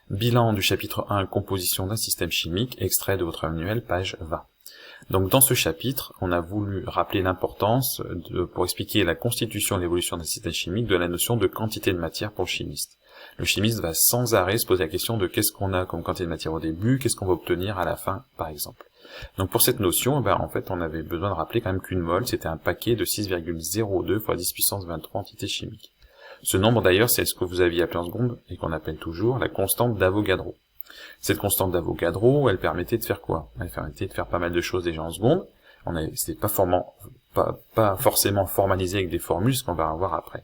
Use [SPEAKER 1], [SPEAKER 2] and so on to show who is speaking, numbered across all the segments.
[SPEAKER 1] Bilan du chapitre 1, composition d'un système chimique, extrait de votre manuel, page 20. Donc dans ce chapitre, on a voulu rappeler l'importance, pour expliquer la constitution et l'évolution d'un système chimique, de la notion de quantité de matière pour le chimiste. Le chimiste va sans arrêt se poser la question de qu'est-ce qu'on a comme quantité de matière au début, qu'est-ce qu'on va obtenir à la fin, par exemple. Donc pour cette notion, en fait, on avait besoin de rappeler quand même qu'une mole, c'était un paquet de 6,02 fois 10 puissance 23 entités chimiques. Ce nombre d'ailleurs, c'est ce que vous aviez appelé en seconde, et qu'on appelle toujours la constante d'Avogadro. Cette constante d'Avogadro, elle permettait de faire quoi? Elle permettait de faire pas mal de choses déjà en seconde. C'était pas forcément formalisé avec des formules, ce qu'on va voir après.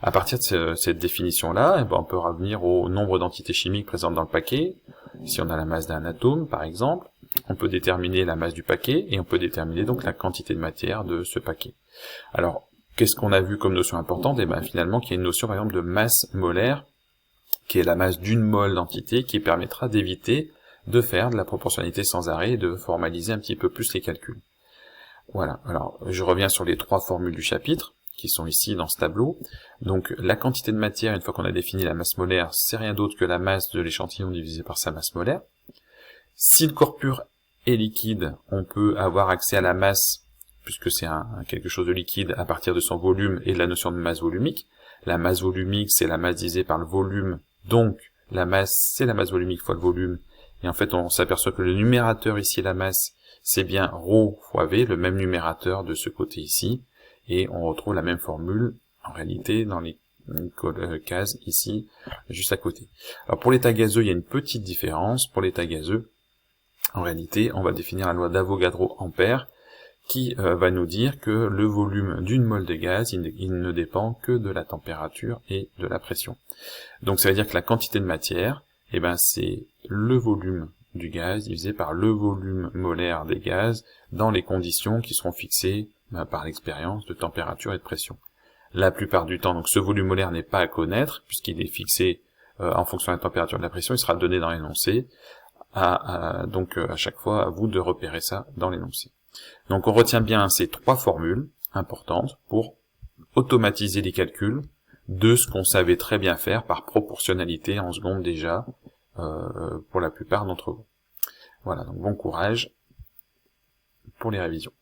[SPEAKER 1] À partir de cette définition-là, on peut revenir au nombre d'entités chimiques présentes dans le paquet. Si on a la masse d'un atome, par exemple, on peut déterminer la masse du paquet, et on peut déterminer donc la quantité de matière de ce paquet. Alors, qu'est-ce qu'on a vu comme notion importante? Finalement, qu'il y a une notion, par exemple, de masse molaire, qui est la masse d'une mole d'entité, qui permettra d'éviter de faire de la proportionnalité sans arrêt et de formaliser un petit peu plus les calculs. Voilà, alors je reviens sur les 3 formules du chapitre, qui sont ici dans ce tableau. Donc la quantité de matière, une fois qu'on a défini la masse molaire, c'est rien d'autre que la masse de l'échantillon divisé par sa masse molaire. Si le corps pur est liquide, on peut avoir accès à la masse, puisque c'est quelque chose de liquide, à partir de son volume et de la notion de masse volumique. La masse volumique, c'est la masse divisée par le volume, donc la masse, c'est la masse volumique fois le volume. Et en fait, on s'aperçoit que le numérateur ici, la masse, c'est bien ρ fois V, le même numérateur de ce côté ici. Et on retrouve la même formule, en réalité, dans les cases ici, juste à côté. Alors pour l'état gazeux, il y a une petite différence. Pour l'état gazeux, en réalité, on va définir la loi d'Avogadro-Ampère, qui va nous dire que le volume d'une mole de gaz, il ne dépend que de la température et de la pression. Donc ça veut dire que la quantité de matière, c'est le volume du gaz divisé par le volume molaire des gaz dans les conditions qui seront fixées par l'expérience de température et de pression. La plupart du temps, donc ce volume molaire n'est pas à connaître, puisqu'il est fixé en fonction de la température et de la pression, il sera donné dans l'énoncé. Donc à chaque fois, à vous de repérer ça dans l'énoncé. Donc on retient bien ces 3 formules importantes pour automatiser les calculs de ce qu'on savait très bien faire par proportionnalité en seconde déjà, pour la plupart d'entre vous. Voilà, donc bon courage pour les révisions.